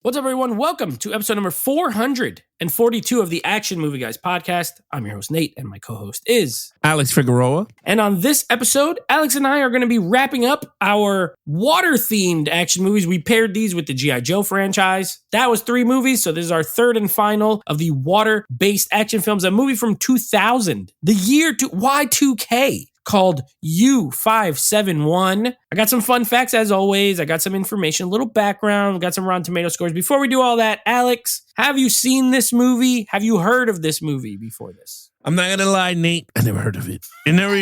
What's up, everyone? Welcome to episode number 442 of the Action Movie Guys podcast. I'm your host, Nate, and my co-host is Alex Figueroa. And on this episode, Alex and I are going to be wrapping up our water-themed action movies. We paired these with the G.I. Joe franchise. That was 3 movies, so this is our third and final of the water-based action films. A movie from 2000, the year Y2K. Called U571. I got some fun facts as always. I got some information, a little background, got some Rotten Tomato scores. Before we do all that, Alex, have you seen this movie? Have you heard of this movie before this? I'm not gonna lie, Nate. I never heard of it. I never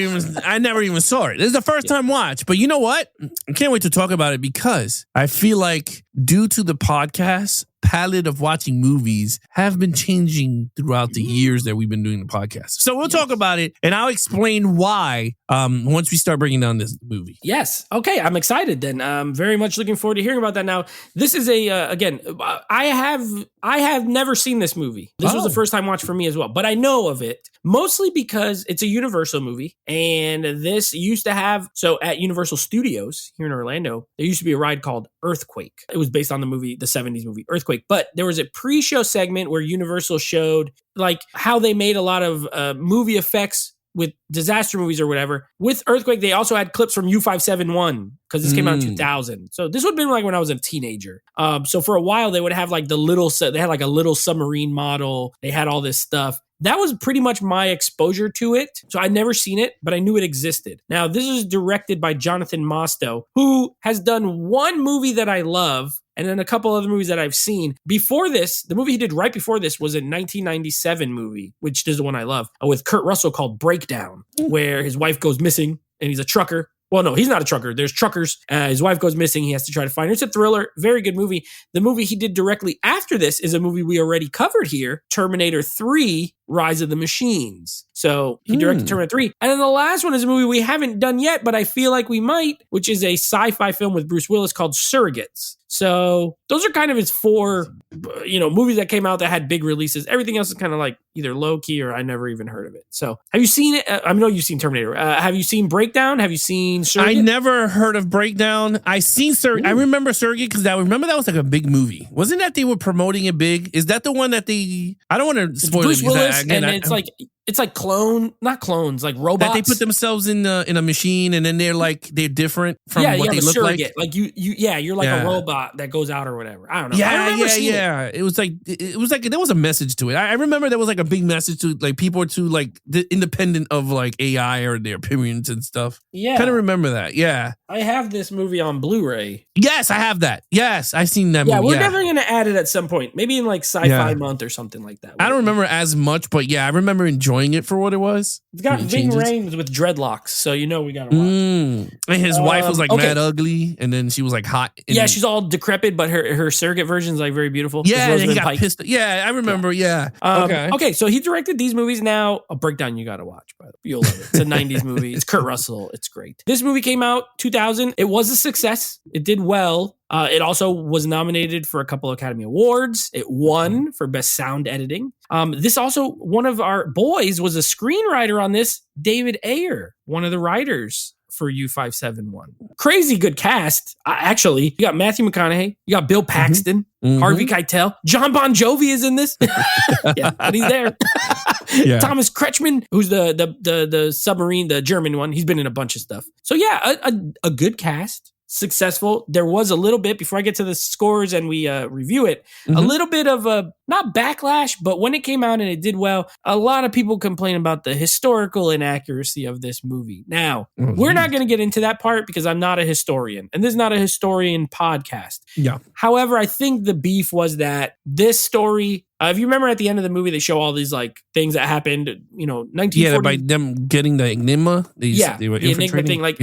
even saw it. This is the first time watch. But you know what? I can't wait to talk about it because I feel like due to the podcast, palette of watching movies have been changing throughout the years that we've been doing the podcast. So we'll talk about it, and I'll explain why once we start breaking down this movie. Yes. Okay. I'm excited then. I'm very much looking forward to hearing about that. Now, this is again, I have never seen this movie. This was the first time watch for me as well, but I know of it mostly because it's a Universal movie, and this used to have, so at Universal Studios here in Orlando, there used to be a ride called Earthquake. It was based on the 70s movie Earthquake, but there was a pre-show segment where Universal showed like how they made a lot of movie effects with disaster movies or whatever. With Earthquake, they also had clips from U571 because this came out in 2000. So this would have been like when I was a teenager. So for a while, they would have like they had like a little submarine model. They had all this stuff. That was pretty much my exposure to it. So I'd never seen it, but I knew it existed. Now, this is directed by Jonathan Mostow, who has done one movie that I love, and then a couple other movies that I've seen. Before this, the movie he did right before this was a 1997 movie, which is the one I love, with Kurt Russell called Breakdown, where his wife goes missing and he's a trucker. Well, no, he's not a trucker. There's truckers. His wife goes missing. He has to try to find her. It's a thriller. Very good movie. The movie he did directly after this is a movie we already covered here, Terminator 3, Rise of the Machines. So he directed Terminator 3. And then the last one is a movie we haven't done yet, but I feel like we might, which is a sci-fi film with Bruce Willis called Surrogates. So those are kind of his 4, movies that came out that had big releases. Everything else is kind of like either low key or I never even heard of it. So have you seen it? I know you've seen Terminator. Have you seen Breakdown? Have you seen Surrogate? I never heard of Breakdown. I seen Surrogate. I remember Surrogate because I remember that was like a big movie. Wasn't that they were promoting it big? Is that the one that I don't want to spoil Bruce it. Willis, it's like not clones, like robots. That they put themselves in a machine, and then they're different from what they look surrogate. like. You're like a robot that goes out or whatever. I don't know. Yeah. It was like there was a message to it. I remember there was like a big message to like people to like the independent of like AI or their opinions and stuff. Yeah, kind of remember that. Yeah, I have this movie on Blu-ray. Yes, I have that. Yes, I've seen that movie. Yeah, we're definitely gonna add it at some point, maybe in like Sci-Fi Month or something like that. I don't remember as much, but yeah, I remember enjoying it for what it was. It's got Ving Rhames with dreadlocks, so we gotta watch. And his wife was like mad ugly, and then she was like hot. She's all decrepit, but her surrogate version is like very beautiful. Yeah, and he got pissed. Yeah, I remember. Yeah. Okay, so he directed these movies. Now a Breakdown you gotta watch, by the way. You'll love it. It's a 90s movie. It's Kurt Russell. It's great. This movie came out 2000. It was a success. It did well. It also was nominated for a couple of Academy Awards. It won for Best Sound Editing. This also, one of our boys was a screenwriter on this, David Ayer, one of the writers for U571. Crazy good cast. Actually, you got Matthew McConaughey, you got Bill Paxton, Harvey Keitel, John Bon Jovi is in this. Yeah, but he's there. Thomas Kretschmann, who's the submarine, the German one. He's been in a bunch of stuff. So yeah, a good cast. Successful. There was a little bit, before I get to the scores and we review it, a little bit of a, not backlash, but when it came out and it did well, a lot of people complain about the historical inaccuracy of this movie. Now, we're not going to get into that part because I'm not a historian, and this is not a historian podcast. Yeah. However, I think the beef was that this story, if you remember at the end of the movie, they show all these like things that happened, 1940. Yeah, by them getting the Enigma. They were the Enigma thing. Like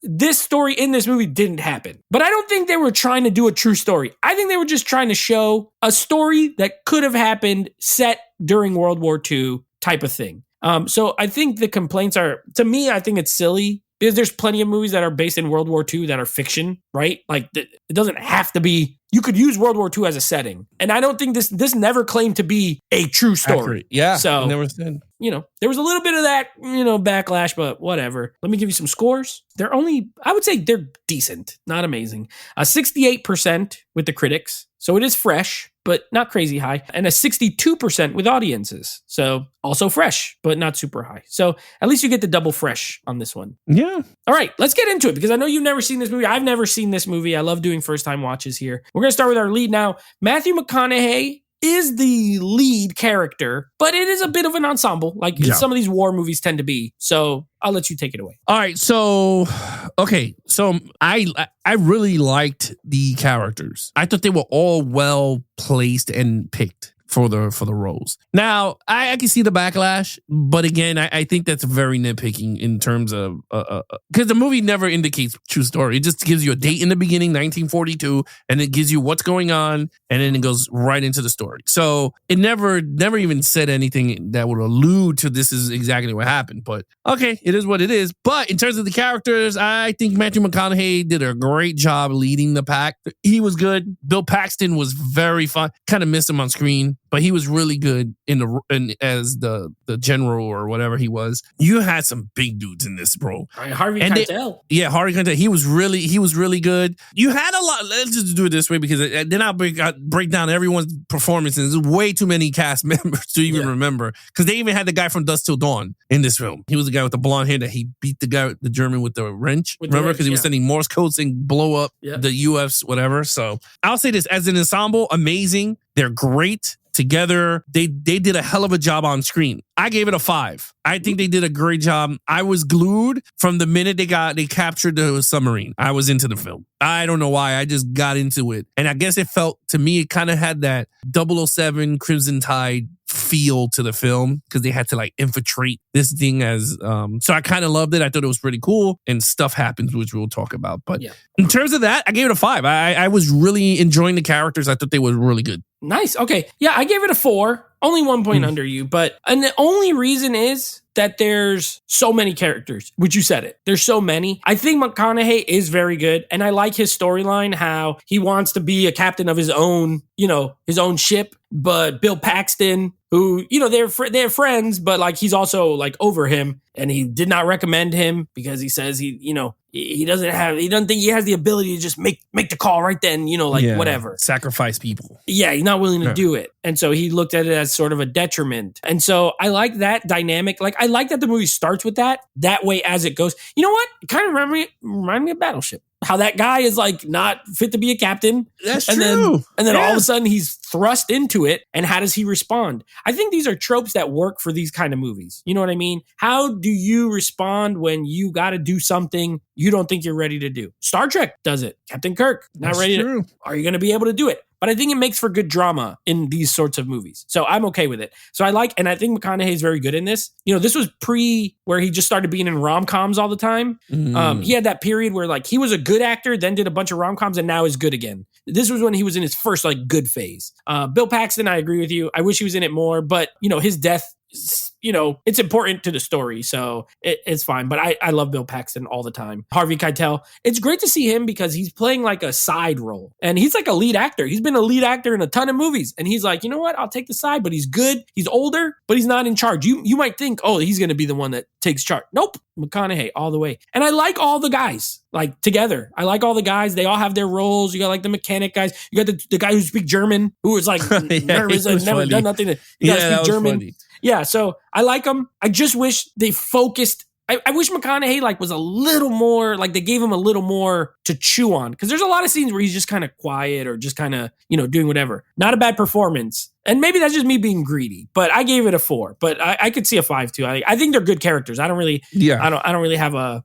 this story in this movie didn't happen. But I don't think they were trying to do a true story. I think they were just trying to show a story that could have happened set during World War II type of thing. So I think the complaints are, to me, I think it's silly because there's plenty of movies that are based in World War II that are fiction, right? Like it doesn't have to be. You could use World War II as a setting, and I don't think this never claimed to be a true story. Accurate. Yeah, so never said. There was a little bit of that, backlash, but whatever. Let me give you some scores. I would say they're decent, not amazing. 68% with the critics, so it is fresh, but not crazy high, and a 62% with audiences. So also fresh, but not super high. So at least you get the double fresh on this one. Yeah. All right, let's get into it because I know you've never seen this movie. I've never seen this movie. I love doing first time watches here. We're going to start with our lead now. Matthew McConaughey is the lead character, but it is a bit of an ensemble, like some of these war movies tend to be. So I'll let you take it away. All right. So I really liked the characters. I thought they were all well placed and picked for the roles. Now, I can see the backlash, but again, I think that's very nitpicking in terms of because the movie never indicates true story. It just gives you a date in the beginning, 1942, and it gives you what's going on, and then it goes right into the story. So it never even said anything that would allude to this is exactly what happened. But okay, it is what it is. But in terms of the characters, I think Matthew McConaughey did a great job leading the pack. He was good. Bill Paxton was very fun. Kind of missed him on screen, but he was really good as the general or whatever he was. You had some big dudes in this, bro. Harvey Keitel. Harvey Keitel. He was really good. You had a lot. Let's just do it this way because then I'll break down everyone's performances. There's way too many cast members to even remember because they even had the guy from Dusk Till Dawn in this film. He was the guy with the blonde hair that he beat the German with the wrench. Remember? Because he was sending Morse codes and blow up the UFs, whatever. So I'll say this as an ensemble, amazing. They're great. Together, they did a hell of a job on screen. I gave it a 5. I think they did a great job. I was glued from the minute they captured the submarine. I was into the film. I don't know why. I just got into it. And I guess it felt, to me, it kind of had that 007 Crimson Tide feel to the film because they had to like infiltrate this thing as so I kind of loved it. I thought it was pretty cool and stuff happens which we'll talk about, but in terms of that I gave it a 5. I was really enjoying the characters. I thought they were really good. Nice. Okay. Yeah, I gave it a 4. Only 1 point under you, and the only reason is that there's so many characters, which you said it. There's so many. I think McConaughey is very good, and I like his storyline, how he wants to be a captain of his own, his own ship. But Bill Paxton, who, they're friends, but like he's also like over him, and he did not recommend him because he says he doesn't think he has the ability to just make the call right then, whatever. Sacrifice people. Yeah, he's not willing to do it. And so he looked at it as sort of a detriment. And so I like that dynamic. Like I like that the movie starts with that way as it goes. You know what? It kind of remind me of Battleship. How that guy is like not fit to be a captain. That's true. And then all of a sudden he's thrust into it. And how does he respond? I think these are tropes that work for these kind of movies. You know what I mean? How do you respond when you got to do something you don't think you're ready to do? Star Trek does it. Captain Kirk, not ready to. Are you going to be able to do it? But I think it makes for good drama in these sorts of movies. So I'm okay with it. So and I think McConaughey is very good in this. This was where he just started being in rom-coms all the time. He had that period where like he was a good actor, then did a bunch of rom-coms and now is good again. This was when he was in his first like good phase. Bill Paxton, I agree with you. I wish he was in it more, but his death, it's important to the story, so it's fine. But I love Bill Paxton all the time. Harvey Keitel, it's great to see him because he's playing like a side role. And he's like a lead actor. He's been a lead actor in a ton of movies. And he's like, you know what? I'll take the side, but he's good. He's older, but he's not in charge. You might think, oh, he's going to be the one that takes charge. Nope. McConaughey all the way. And I like all the guys like together. I like all the guys. They all have their roles. You got like the mechanic guys. You got the guy who speaks German, who is like nervous and never done nothing. You got to speak German. Funny. Yeah, so I like them. I just wish they focused. I wish McConaughey like was a little more, like they gave him a little more to chew on. Because there's a lot of scenes where he's just kind of quiet or just kind of, doing whatever. Not a bad performance. And maybe that's just me being greedy, but I gave it a 4. But I could see a 5 too. I think they're good characters. I don't really have a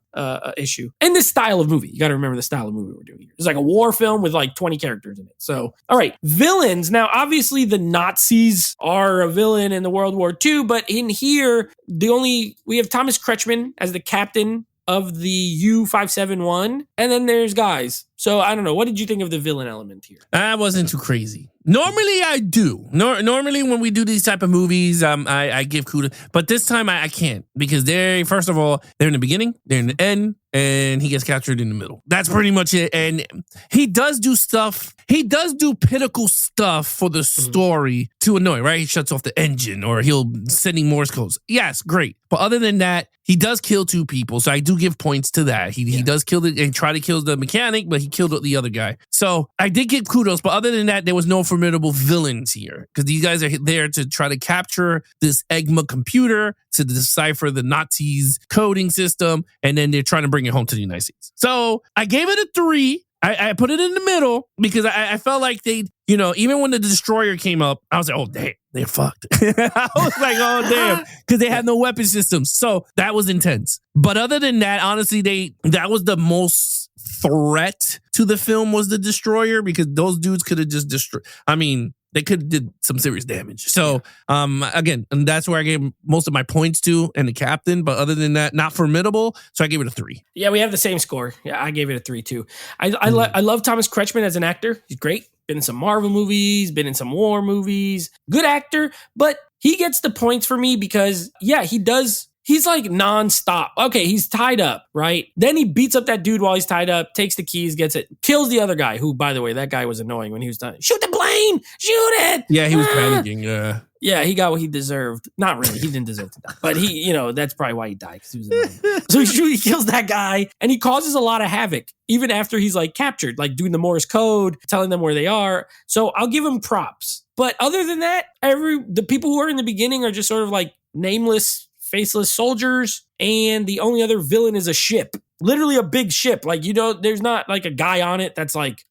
issue. And this style of movie, you got to remember the style of movie we're doing here. It's like a war film with like 20 characters in it. So, all right, villains. Now, obviously, the Nazis are a villain in the World War II, but in here, we have Thomas Kretschmann as the captain of the U571, and then there's guys. So I don't know. What did you think of the villain element here? I wasn't too crazy. Normally I do. Normally when we do these type of movies, I give kudos. But this time I can't because first of all, they're in the beginning, they're in the end, and he gets captured in the middle. That's pretty much it. And he does do stuff. He does do pinnacle stuff for the story to annoy, right? He shuts off the engine or he'll sending Morse codes. Yes, great. But other than that, he does kill 2 people. So I do give points to that. He does kill and try to kill the mechanic, but he killed the other guy. So I did give kudos. But other than that, there was no formidable villains here because these guys are there to try to capture this EGMA computer to decipher the Nazis' coding system. And then they're trying to bring it home to the United States. So I gave it a 3. I put it in the middle because I felt like they, even when the destroyer came up, I was like, oh, damn, they're fucked. I was like, oh, damn, because they had no weapon systems. So that was intense. But other than that, honestly, that was the most threat to the film was the destroyer because those dudes could have just destroyed. I mean, they could have did some serious damage. So, again, and that's where I gave most of my points to and the captain. But other than that, not formidable. So I gave it a 3. Yeah, we have the same score. Yeah, I gave it a 3 too. I love Thomas Kretschmann as an actor. He's great. Been in some Marvel movies, been in some war movies. Good actor, but he gets the points for me because, yeah, he does. He's like nonstop. Okay, he's tied up, right? Then he beats up that dude while he's tied up, takes the keys, gets it, kills the other guy, who, by the way, that guy was annoying when he was done. Shoot the plane! Shoot it! Yeah, he was panicking. Yeah. Yeah, he got what he deserved. Not really. He didn't deserve to die. But he, that's probably why he died, because he was annoying. So he kills that guy, and he causes a lot of havoc, even after he's like captured, like doing the Morse code, telling them where they are. So I'll give him props. But other than that, the people who are in the beginning are just sort of like nameless, faceless soldiers, and the only other villain is a ship. Literally a big ship. Like, there's not like a guy on it that's like,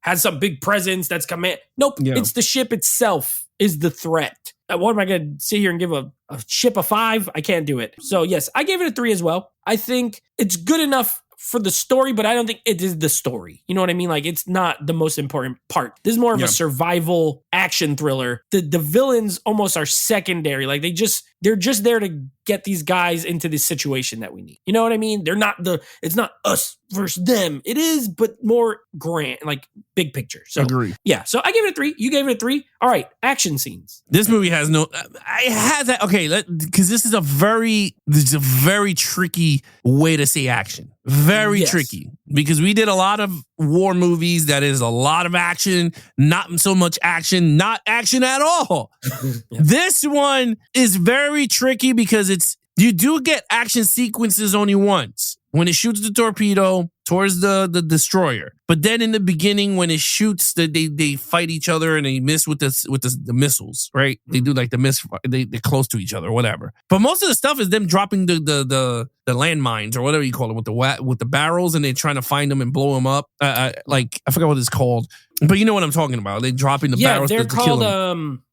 has some big presence that's command. Nope. Yeah. It's the ship itself is the threat. What am I going to sit here and give a ship a 5? I can't do it. So yes, I gave it a 3 as well. I think it's good enough for the story, but I don't think it is the story. You know what I mean? Like, it's not the most important part. This is more of a survival action thriller. The villains almost are secondary. Like, they're just there to get these guys into this situation that we need. You know what I mean? It's not us versus them. It is, but more grand, like big picture. So agree. Yeah. So I gave it a 3. You gave it a 3. All right. Action scenes. This movie has because this is a very tricky way to say action. Very tricky because we did a lot of war movies that is a lot of action, not so much action, not action at all. This one is very tricky because you do get action sequences only once. When it shoots the torpedo towards the destroyer. But then in the beginning, when it shoots, they fight each other and they miss with the missiles, right? They do like the miss, they're close to each other or whatever. But most of the stuff is them dropping the landmines or whatever you call it with the barrels, and they're trying to find them and blow them up. I forgot what it's called, but you know what I'm talking about. They're dropping the barrels. Yeah, they're to kill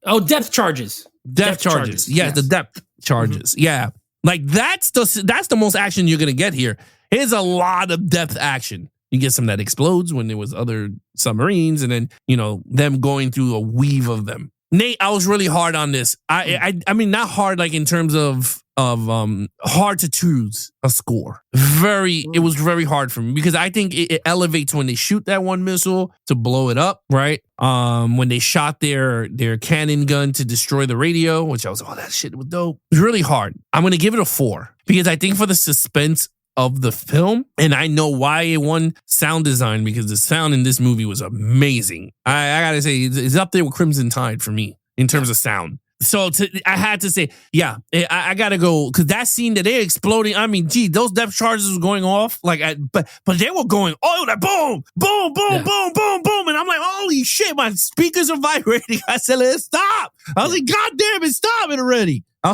called depth charges. Depth charges. Yes, the depth charges. Mm-hmm. Yeah. Like that's the most action you're gonna get here. Here's a lot of depth action. You get some that explodes when there was other submarines, and then them going through a weave of them. Nate, I was really hard on this. I mean not hard like in terms of hard to choose a score. It was very hard for me because I think it elevates when they shoot that one missile to blow it up, right? When they shot their cannon gun to destroy the radio, which I was that shit was dope. It was really hard. I'm gonna give it a 4 because I think for the suspense of the film, and I know why it won sound design because the sound in this movie was amazing. I gotta say it's up there with Crimson Tide for me in terms of sound. So I had to say, I gotta go because that scene that they're exploding. I mean, those depth charges were going off but they were going like boom, boom, boom, boom, boom, boom, and I'm like, holy shit, my speakers are vibrating. I said, let's stop. I was like, God damn it, stop it already. I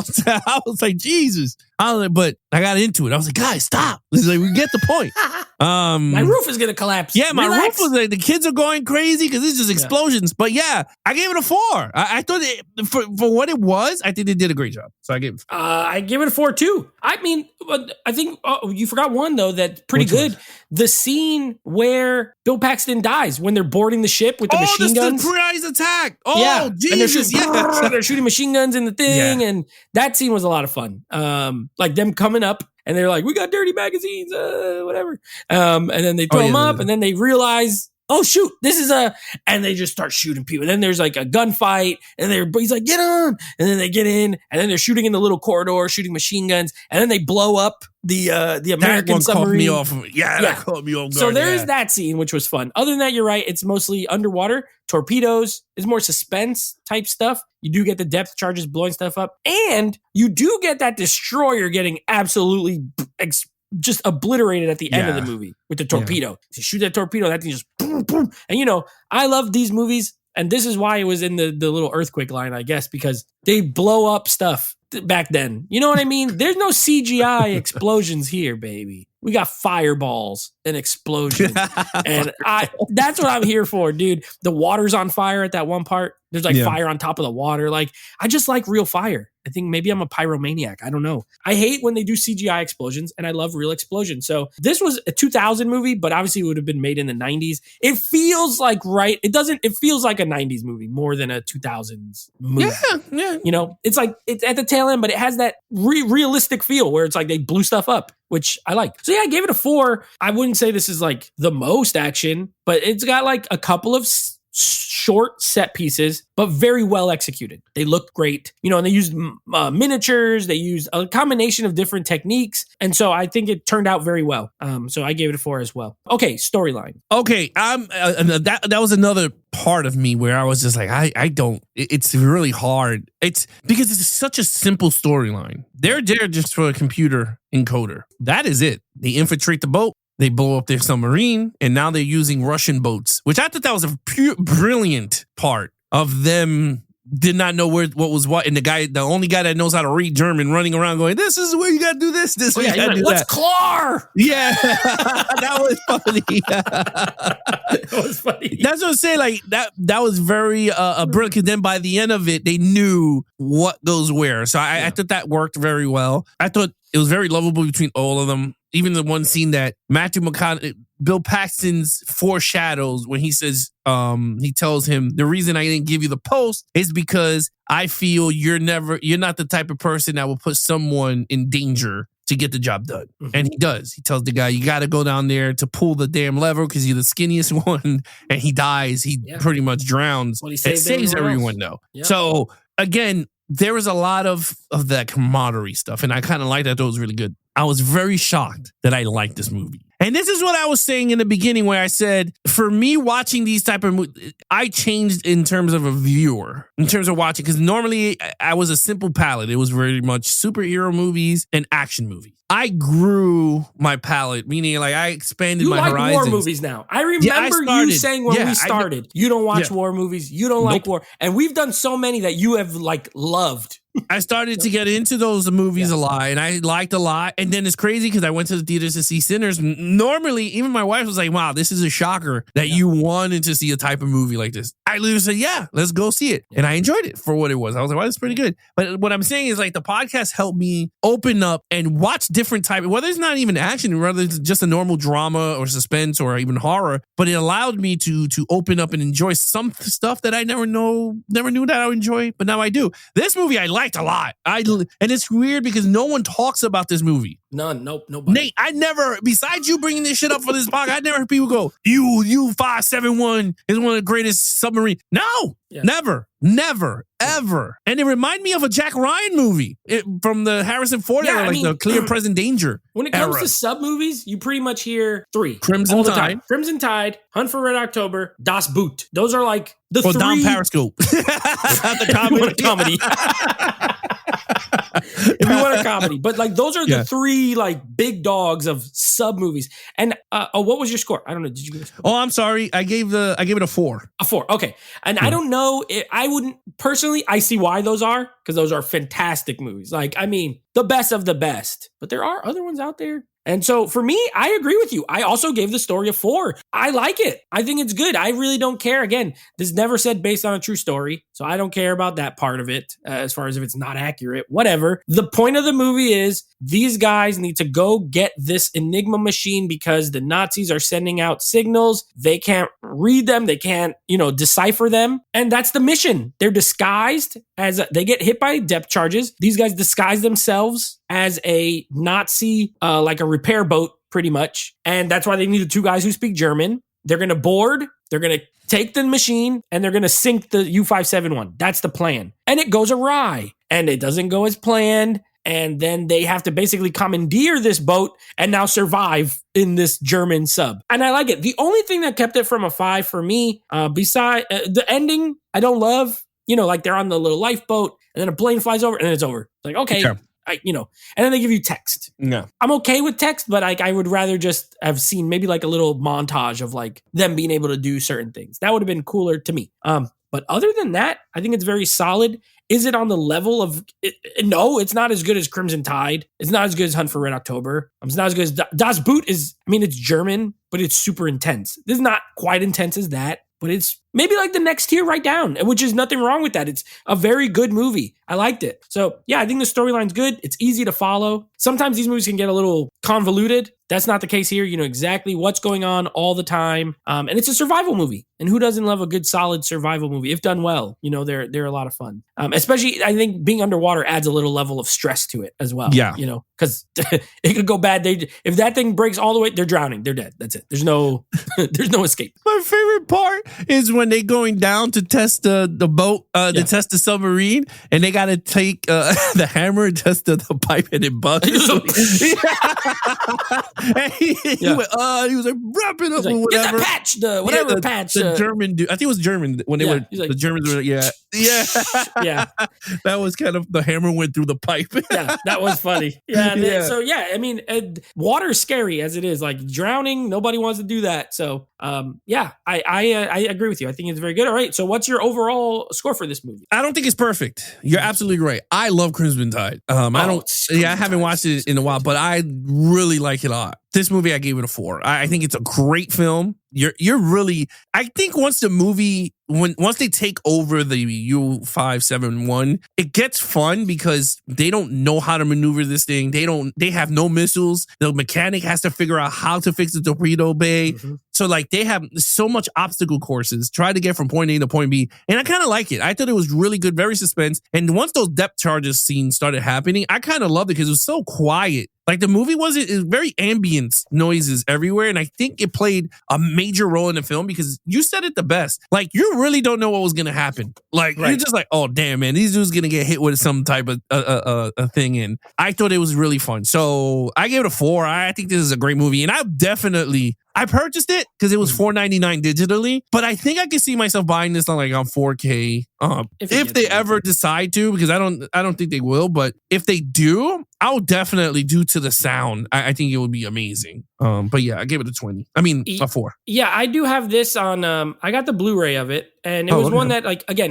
was like, Jesus. But I got into it. I was like, guys, stop. It's like, we get the point. My roof is going to collapse. Yeah, my roof was like, the kids are going crazy because it's just explosions. But yeah, I gave it a 4. I thought for what it was, I think they did a great job. So I gave it a 4 too. I mean, I think you forgot one though that's pretty good. One? The scene where Bill Paxton dies when they're boarding the ship with the machine guns. The surprise attack. Oh, Jesus. And they're shooting machine guns in the thing. Yeah. And that scene was a lot of fun. Like them coming up and they're like, we got dirty magazines, whatever. And then they throw them up and then they realize oh shoot, this is and they just start shooting people. And then there's like a gunfight, and everybody's like, get on. And then they get in, and then they're shooting in the little corridor, shooting machine guns, and then they blow up the American submarine. Caught me off. That caught me off guard. So there is that scene, which was fun. Other than that, you're right. It's mostly underwater. Torpedoes is more suspense type stuff. You do get the depth charges blowing stuff up, and you do get that destroyer getting absolutely just obliterated at the end of the movie with the torpedo. Yeah. You shoot that torpedo, that thing just boom, boom. And I love these movies, and this is why it was in the little earthquake line, I guess, because they blow up stuff back then. You know what I mean? There's no CGI explosions here, baby. We got fireballs and explosions. And that's what I'm here for, dude. The water's on fire at that one part. There's like fire on top of the water. Like, I just like real fire. I think maybe I'm a pyromaniac. I don't know. I hate when they do CGI explosions, and I love real explosions. So this was a 2000 movie, but obviously it would have been made in the 90s. It feels like it feels like a 90s movie more than a 2000s movie. Yeah. It's like it's at the tail end, but it has that realistic feel where it's like they blew stuff up, which I like. So yeah, I gave it a 4. I wouldn't say this is like the most action, but it's got like a couple of short set pieces, but very well executed. They looked great, and they used miniatures. They used a combination of different techniques. And so I think it turned out very well. So I gave it a 4 as well. Okay. Storyline. Okay. That was another part of me where I was just like, I don't, it's really hard. It's because it's such a simple storyline. They're there just for a computer encoder. That is it. They infiltrate the boat. They blow up their submarine, and now they're using Russian boats, which I thought that was a brilliant part of them. Did not know what was what, and the only guy that knows how to read German running around going, this is where you gotta do this. This way you gotta do what's that. Klar? Yeah, that was funny. That was funny. That's what I'm saying. Like that was very brilliant. Because then by the end of it, they knew what goes where. So I thought that worked very well. I thought it was very lovable between all of them. Even the one scene that Matthew McConaughey, Bill Paxton's foreshadows when he says, he tells him, the reason I didn't give you the post is because I feel you're not the type of person that will put someone in danger to get the job done. Mm-hmm. And he does. He tells the guy, you got to go down there to pull the damn lever because you're the skinniest one. And he dies. He pretty much drowns. Well, it saves everyone though. Yep. So again, there was a lot of that camaraderie stuff. And I kind of liked that. It was really good. I was very shocked that I liked this movie. And this is what I was saying in the beginning where I said, for me watching these type of movies, I changed in terms of a viewer, in terms of watching, because normally I was a simple palette. It was very much superhero movies and action movies. I grew my palette, meaning like I expanded my horizons. You like war movies now. I remember you saying when we started, you don't watch war movies, you don't like war. And we've done so many that you have like loved. I started to get into those movies a lot, and I liked a lot. And then it's crazy because I went to the theaters to see Sinners. Normally, even my wife was like, wow, this is a shocker that you wanted to see a type of movie like this. I literally said, yeah, let's go see it. And I enjoyed it for what it was. I was like, wow, that's pretty good. But what I'm saying is like the podcast helped me open up and watch different type, whether it's not even action, whether it's just a normal drama or suspense or even horror, but it allowed me to open up and enjoy some stuff that I never knew that I would enjoy, but now I do. This movie I liked a lot. And it's weird because no one talks about this movie. Nobody. Nate, I never, besides you bringing this shit up for this podcast, I never heard people go, U571 is one of the greatest submarine. No, never, ever. And it reminded me of a Jack Ryan movie from the Harrison Ford era, the Clear Present Danger. When it comes to sub movies, you pretty much hear 3. Crimson Tide. Crimson Tide, Hunt for Red October, Das Boot. Those are like the 3. Don Periscope. The comedy. If you want a comedy, but like those are the 3 like big dogs of sub movies. And what was your score? I don't know. Did you give a score? Oh, I'm sorry. I gave it a 4. A 4. Okay. And I don't know. I wouldn't personally. I see why those are, because those are fantastic movies. Like, I mean, the best of the best. But there are other ones out there. And so for me, I agree with you. I also gave the story a 4. I like it. I think it's good. I really don't care. Again, this is never said based on a true story. So I don't care about that part of it as far as if it's not accurate, whatever. The point of the movie is these guys need to go get this Enigma machine because the Nazis are sending out signals. They can't read them. They can't, decipher them. And that's the mission. They're disguised as they get hit by depth charges. These guys disguise themselves as a Nazi, like a repair boat, pretty much. And that's why they need the 2 guys who speak German. They're going to board, they're going to take the machine, and they're going to sink the U571. That's the plan. And it goes awry, and it doesn't go as planned. And then they have to basically commandeer this boat and now survive in this German sub. And I like it. The only thing that kept it from a 5 for me, beside the ending, I don't love, like they're on the little lifeboat and then a plane flies over and then it's over. Like, okay, Sure. and then they give you text. No. I'm okay with text, but I would rather just have seen maybe like a little montage of like them being able to do certain things. That would have been cooler to me. But other than that, I think it's very solid. Is it on the level of... No, it's not as good as Crimson Tide. It's not as good as Hunt for Red October. It's not as good as... Das Boot is... it's German, but it's super intense. This is not quite intense as that, but it's maybe like the next tier right down, which is nothing wrong with that. It's a very good movie. I liked it. So, yeah, I think the storyline's good. It's easy to follow. Sometimes these movies can get a little convoluted. That's not the case here. You know exactly what's going on all the time. And it's a survival movie. And who doesn't love a good, solid survival movie? If done well, they're a lot of fun. Especially, I think being underwater adds a little level of stress to it as well. Yeah. Because it could go bad. If that thing breaks all the way, they're drowning. They're dead. That's it. There's no escape. My favorite part is when they going down to test the boat, to test the submarine, and they got to take the hammer and test the pipe, and it busts. He was like, wrap it up or whatever. Get the patch, the patch. The German dude. I think it was German when they were. Like, the Germans were. Yeah. That was kind of the hammer went through the pipe. Yeah, that was funny. So water's scary as it is. Like drowning, nobody wants to do that. So I agree with you. I think it's very good. All right. So what's your overall score for this movie? I don't think it's perfect. You're absolutely right. I love Crimson Tide. I haven't watched it in a while, but I really like it a lot. This movie, I gave it a 4. I think it's a great film. You're really, I think once they take over the U571, it gets fun because they don't know how to maneuver this thing. They have no missiles. The mechanic has to figure out how to fix the torpedo bay. Mm-hmm. So like they have so much obstacle courses, try to get from point A to point B. And I kind of like it. I thought it was really good, very suspense. And once those depth charges scenes started happening, I kind of loved it because it was so quiet. Like the movie it was very ambient noises everywhere. And I think it played a major role in the film because you said it the best. Like you really don't know what was going to happen. Like You're just like, oh damn, man, these dudes going to get hit with some type of a thing. And I thought it was really fun. So I gave it a 4. I think this is a great movie. And I purchased it because it was $4.99 digitally, but I think I can see myself buying this on 4K if they ever decide to, because I don't think they will. But if they do, I'll definitely, due to the sound, I think it would be amazing. But yeah, I gave it a 20. A 4. Yeah, I do have this on. I got the Blu-ray of it, and it was one that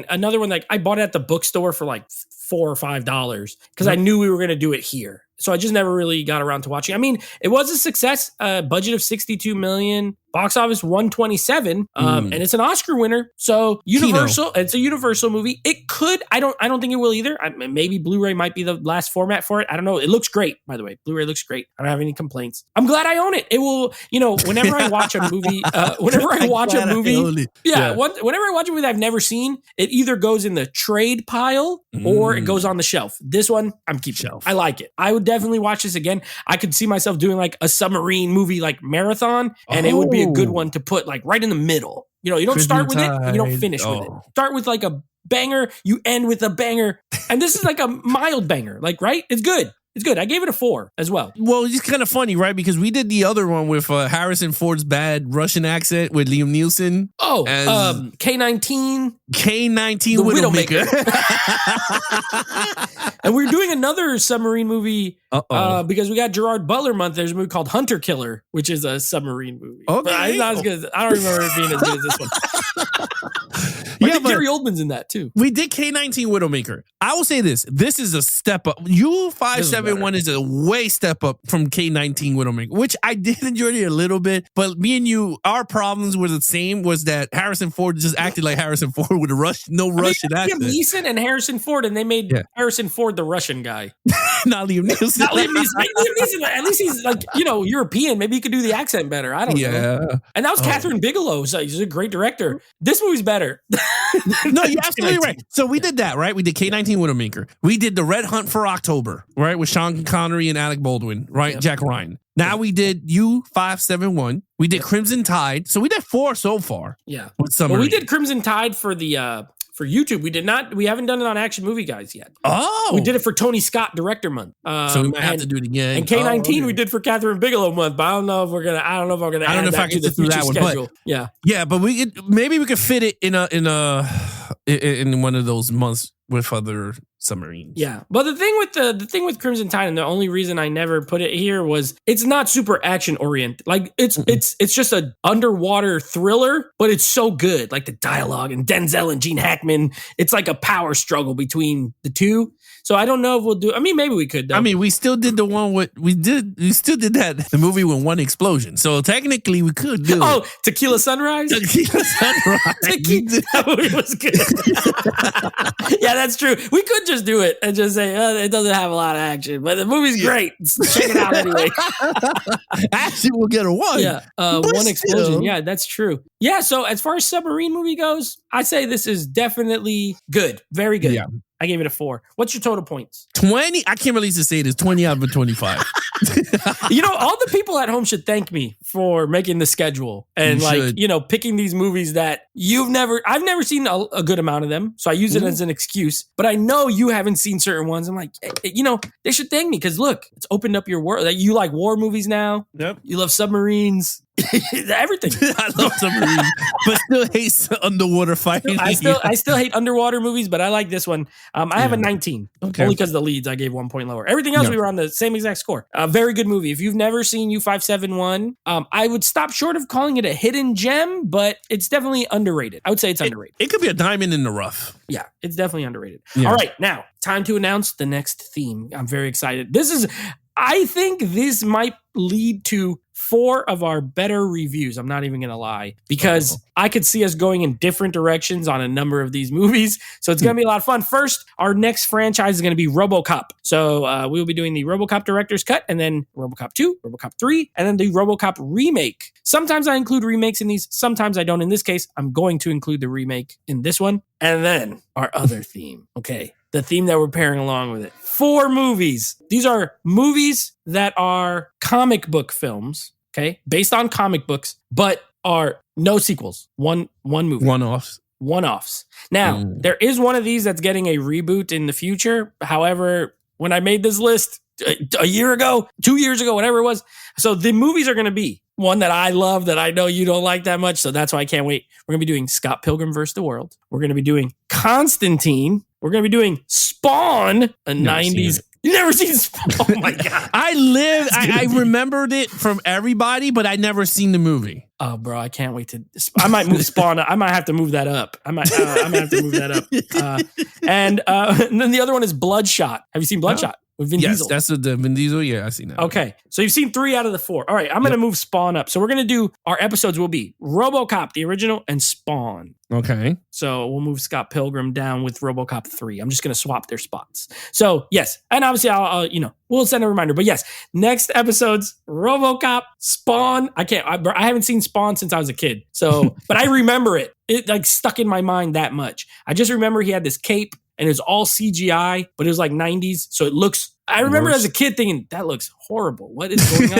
another one I bought it at the bookstore for $4 or $5 because I knew we were gonna do it here. So I just never really got around to watching. It was a success. Budget of $62 million, box office $127, and it's an Oscar winner. So Universal, it's a Universal movie. It could. I don't think it will either. Maybe Blu-ray might be the last format for it. I don't know. It looks great, by the way. Blu-ray looks great. I don't have any complaints. I'm glad I own it. It will. Whenever I watch a movie, whenever I watch a movie I've never seen, it either goes in the trade pile or it goes on the shelf. This one, I'm keeping. I like it. I would definitely watch this again. I could see myself doing a submarine movie marathon, and it would be a good one to put right in the middle. You don't start with it, and you don't finish with it. Start with a banger, you end with a banger, and this is a mild banger. Right? It's good. It's good. I gave it a 4 as well. Well, it's kind of funny, right? Because we did the other one with Harrison Ford's bad Russian accent with Liam Neeson. Oh, K-19. K-19 Widowmaker. And we're doing another submarine movie because we got Gerard Butler month. There's a movie called Hunter Killer, which is a submarine movie. Okay. But it's not as good. I don't remember it being as good as this one. I think Gary Oldman's in that too. We did K-19 Widowmaker. I will say this. This is a step up. U571 is a way step up from K-19 Widowmaker, which I did enjoy it a little bit. But me and you, our problems were the same, was that Harrison Ford just acted like Harrison Ford with a Russian accent. Liam Neeson and Harrison Ford, and they made Harrison Ford the Russian guy. Not Liam Neeson. Not Liam Neeson. Liam Neeson, at least he's European. Maybe he could do the accent better. I don't know. And that was Catherine Bigelow. So he's a great director. This movie's better. No, you're absolutely right. So we did that, right? We did K-19 Widowmaker. We did The Red Hunt for October, right? With Sean Connery and Alec Baldwin, right? Yep. Jack Ryan. Now we did U571. We did Crimson Tide. So we did 4 so far. Yeah. With Submarine. Well, we did Crimson Tide for the for YouTube. We haven't done it on Action Movie Guys yet. Oh. We did it for Tony Scott Director Month. So we might have to do it again. And K-19 we did for Catherine Bigelow Month, but I don't know if I'm gonna add that to the future schedule. Yeah. Yeah, but maybe we could fit it in one of those months with other submarines. Yeah. But the thing with Crimson Tide, and the only reason I never put it here was it's not super action oriented. Like it's just an underwater thriller, but it's so good. Like the dialogue and Denzel and Gene Hackman, it's like a power struggle between the two. So I don't know if we'll do. I mean, maybe we could. Though. I mean, we still did the one with we still did the movie with one explosion. So technically, we could do. Oh, Tequila Sunrise. Tequila Sunrise. That movie was good. Yeah, that's true. We could just do it and just say it doesn't have a lot of action, but the movie's great. Check it out anyway. Actually, we'll get a 1. Yeah, one explosion. Yeah, that's true. Yeah. So as far as submarine movie goes, I say this is definitely good. Very good. Yeah. I gave it a 4. What's your total points? 20. I can't really say it is 20 out of 25. All the people at home should thank me for making the schedule and picking these movies that I've never seen a good amount of them. So I use it as an excuse, but I know you haven't seen certain ones. I'm like, they should thank me because look, it's opened up your world. Like, you like war movies now. Yep. You love submarines. Everything. I love submarines, but still hate underwater fighting. I still hate underwater movies, but I like this one. I have a 19. Okay. Only because the leads I gave 1 point lower. Everything else we were on the same exact score. Very good movie. If you've never seen U571, I would stop short of calling it a hidden gem, but it's definitely underrated. I would say it's underrated. It could be a diamond in the rough. Yeah, it's definitely underrated. Yeah. All right, now time to announce the next theme. I'm very excited. I think this might lead to 4 of our better reviews. I'm not even going to lie, because I could see us going in different directions on a number of these movies. So it's going to be a lot of fun. First, our next franchise is going to be RoboCop. So we'll be doing the RoboCop Director's Cut, and then RoboCop 2, RoboCop 3, and then the RoboCop remake. Sometimes I include remakes in these. Sometimes I don't. In this case, I'm going to include the remake in this one. And then our other theme. Okay. The theme that we're pairing along with it. 4 movies. These are movies that are comic book films, okay, based on comic books, but are no sequels. One movie. One-offs. Now, there is one of these that's getting a reboot in the future. However, when I made this list a year ago, 2 years ago, whatever it was, so the movies are going to be one that I love that I know you don't like that much, so that's why I can't wait. We're going to be doing Scott Pilgrim vs. the World. We're going to be doing Constantine. We're going to be doing Spawn, a 90s. You never seen Spawn? Oh my God. I remembered it from everybody, but I never seen the movie. Oh, bro, I can't wait I might move Spawn. I might have to move that up. I might have to move that up. And then the other one is Bloodshot. Have you seen Bloodshot? With Vin Diesel. That's the Vin Diesel. Yeah, I've seen that. Okay, so you've seen 3 out of the 4. All right, I'm going to move Spawn up. So we're going to do, our episodes will be RoboCop, the original, and Spawn. Okay. So we'll move Scott Pilgrim down with RoboCop 3. I'm just going to swap their spots. So yes, and obviously I'll we'll send a reminder. But yes, next episodes, RoboCop, Spawn. I haven't seen Spawn since I was a kid. So, but I remember it. It like stuck in my mind that much. I just remember he had this cape. And it was all CGI, but it was like 90s. So it looks, I remember as a kid thinking, that looks horrible. What is going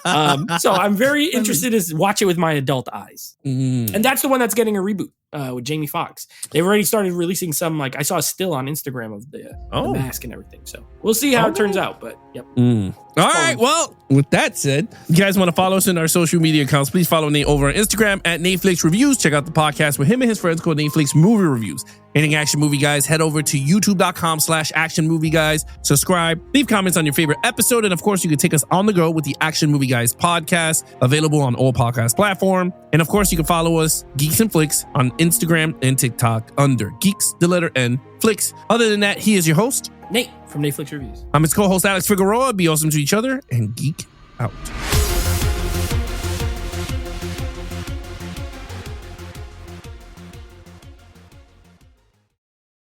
on? So I'm very interested to watch it with my adult eyes. And that's the one that's getting a reboot with Jamie Foxx. They've already started releasing some, like I saw a still on Instagram of the mask and everything. So we'll see how it turns out, but yep. All right. Well, with that said, you guys want to follow us in our social media accounts, please follow Nate over on Instagram at Netflix Reviews. Check out the podcast with him and his friends called Netflix Movie Reviews. Anything Action Movie Guys, head over to youtube.com/Action Movie Guys. Subscribe, leave comments on your favorite episode, and of course, you can take us on the go with the Action Movie Guys podcast, available on all podcast platforms. And of course, you can follow us, Geeks and Flicks, on Instagram and TikTok under Geeks, the letter N, Flicks. Other than that, he is your host, Nate from Netflix Reviews. I'm his co-host, Alex Figueroa. Be awesome to each other and geek out.